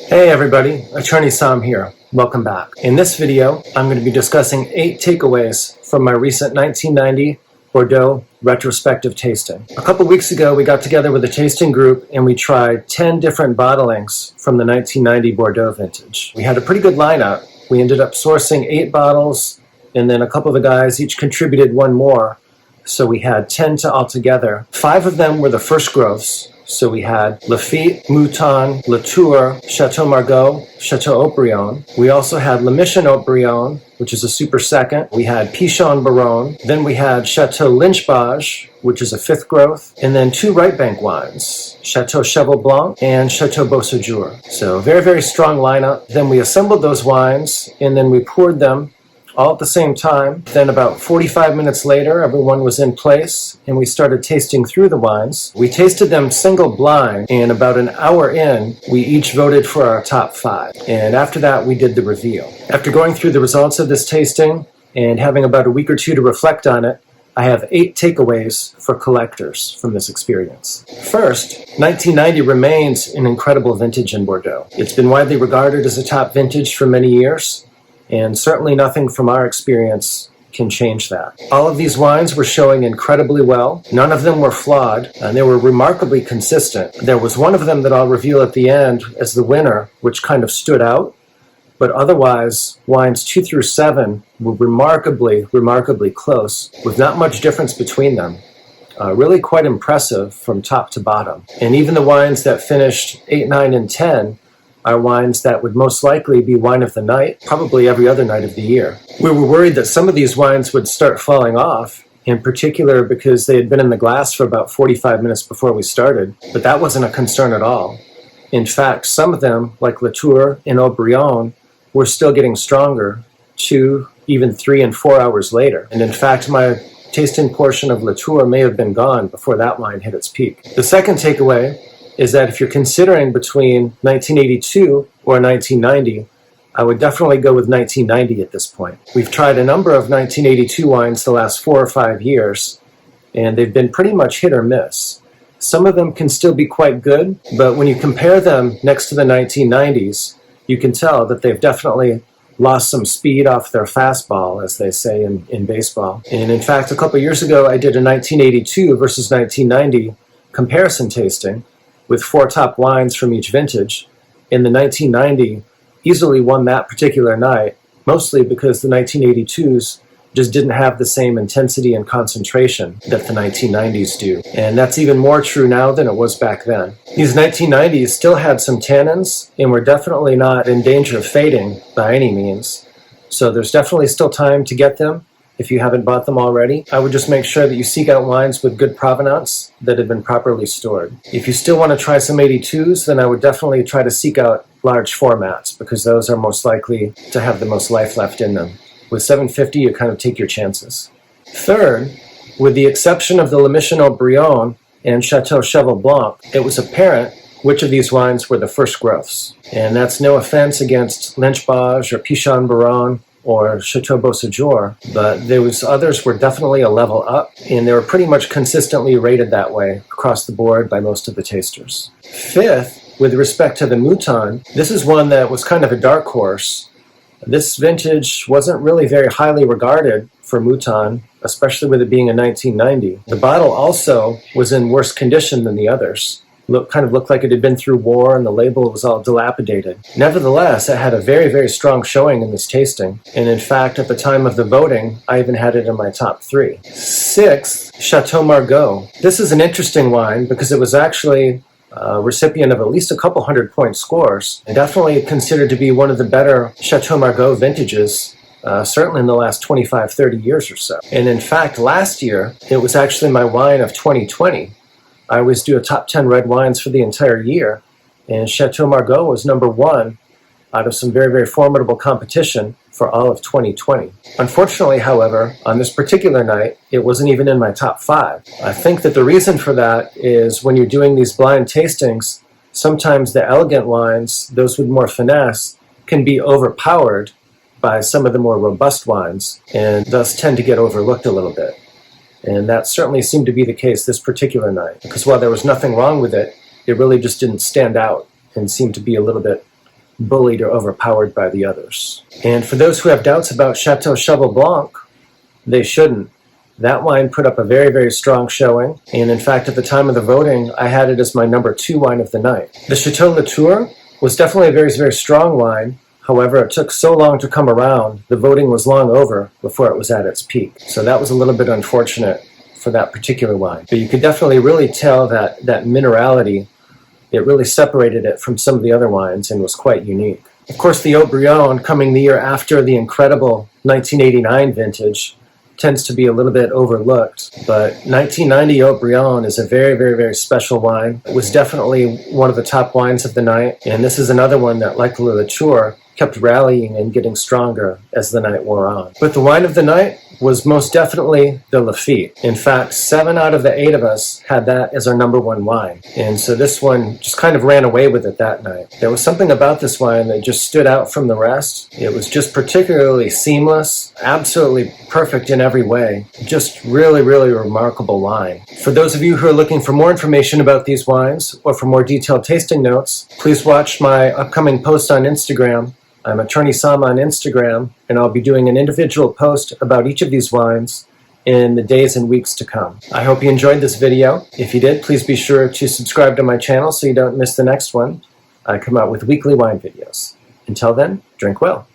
Hey everybody, Attorney Somm here. Welcome back. In this video, I'm going to be discussing 8 takeaways from my recent 1990 Bordeaux retrospective tasting. A couple weeks ago, we got together with a tasting group and we tried 10 different bottlings from the 1990 Bordeaux vintage. We had a pretty good lineup. We ended up sourcing 8 bottles, and then a couple of the guys each contributed one more. So we had 10 altogether. 5 of them were the first growths. So we had Lafite, Mouton, Latour, Chateau Margaux, Chateau Haut-Brion. We also had Mission Haut-Brion, which is a super second. We had Pichon Baron. Then we had Chateau Lynch Bages, which is a 5th growth. And then 2 right bank wines, Chateau Cheval Blanc and Chateau Beauséjour. So very, very strong lineup. Then we assembled those wines and then we poured them all at the same time. Then about 45 minutes later, everyone was in place and we started tasting through the wines. We tasted them single blind, and about an hour in, we each voted for our top 5. And after that, we did the reveal. After going through the results of this tasting and having about a week or two to reflect on it, I have 8 takeaways for collectors from this experience. First, 1990 remains an incredible vintage in Bordeaux. It's been widely regarded as a top vintage for many years, and certainly nothing from our experience can change that. All of these wines were showing incredibly well. None of them were flawed, and they were remarkably consistent. There was one of them that I'll reveal at the end as the winner, which kind of stood out, but otherwise, wines 2 through 7 were remarkably close, with not much difference between them. Really quite impressive from top to bottom. And even the wines that finished 8, 9, and 10 are wines that would most likely be wine of the night, probably every other night of the year. We were worried that some of these wines would start falling off, in particular because they had been in the glass for about 45 minutes before we started, but that wasn't a concern at all. In fact, some of them, like Latour and Haut-Brion, were still getting stronger 2, even 3 and 4 hours later. And in fact, my tasting portion of Latour may have been gone before that wine hit its peak. The second takeaway is that if you're considering between 1982 or 1990, I would definitely go with 1990 at this point. We've tried a number of 1982 wines the last 4 or 5 years, and they've been pretty much hit or miss. Some of them can still be quite good, but when you compare them next to the 1990s, you can tell that they've definitely lost some speed off their fastball, as they say in baseball. And in fact, a couple years ago, I did a 1982 versus 1990 comparison tasting with 4 top wines from each vintage. In the 1990 easily won that particular night, mostly because the 1982s just didn't have the same intensity and concentration that the 1990s do. And that's even more true now than it was back then. These 1990s still had some tannins and were definitely not in danger of fading by any means. So there's definitely still time to get them. If you haven't bought them already, I would just make sure that you seek out wines with good provenance that have been properly stored. If you still want to try some 82s, then I would definitely try to seek out large formats, because those are most likely to have the most life left in them. With 750, you kind of take your chances. Third, with the exception of the Mission Haut-Brion and Chateau Cheval Blanc, it was apparent which of these wines were the first growths. And that's no offense against Lynch Bages or Pichon Baron or Chateau Beauséjour, but those others were definitely a level up, and they were pretty much consistently rated that way across the board by most of the tasters. Fifth, with respect to the Mouton, this is one that was kind of a dark horse. This vintage wasn't really very highly regarded for Mouton, especially with it being a 1990. The bottle also was in worse condition than the others. Kind of looked like it had been through war, and the label was all dilapidated. Nevertheless, it had a very strong showing in this tasting, and in fact, at the time of the voting, I even had it in my top 3. Sixth, Chateau Margaux. This is an interesting wine because it was actually a recipient of at least a couple 100-point scores, and definitely considered to be one of the better Chateau Margaux vintages, certainly in the last 25-30 years or so. And in fact, last year, it was actually my wine of 2020. I always do a top 10 red wines for the entire year, and Chateau Margaux was number 1 out of some very formidable competition for all of 2020. Unfortunately, however, on this particular night, it wasn't even in my top 5. I think that the reason for that is when you're doing these blind tastings, sometimes the elegant wines, those with more finesse, can be overpowered by some of the more robust wines, and thus tend to get overlooked a little bit. And that certainly seemed to be the case this particular night, because while there was nothing wrong with it, it really just didn't stand out and seemed to be a little bit bullied or overpowered by the others. And for those who have doubts about Chateau Cheval Blanc, they shouldn't. That wine put up a very, very strong showing, and in fact, at the time of the voting, I had it as my number 2 wine of the night. The Chateau Latour was definitely a very, very strong wine. However, it took so long to come around, the voting was long over before it was at its peak. So that was a little bit unfortunate for that particular wine. But you could definitely really tell that minerality, it really separated it from some of the other wines and was quite unique. Of course, the Haut-Brion, coming the year after the incredible 1989 vintage, tends to be a little bit overlooked, but 1990 Haut-Brion is a very, very, very special wine. It was definitely one of the top wines of the night, and this is another one that, like the Latour, kept rallying and getting stronger as the night wore on. But the wine of the night was most definitely the Lafite. In fact, 7 out of the 8 of us had that as our number 1 wine. And so this one just kind of ran away with it that night. There was something about this wine that just stood out from the rest. It was just particularly seamless, absolutely perfect in every way. Just really, really remarkable wine. For those of you who are looking for more information about these wines or for more detailed tasting notes, please watch my upcoming post on Instagram. I'm Attorney Somm on Instagram, and I'll be doing an individual post about each of these wines in the days and weeks to come. I hope you enjoyed this video. If you did, please be sure to subscribe to my channel so you don't miss the next one. I come out with weekly wine videos. Until then, drink well.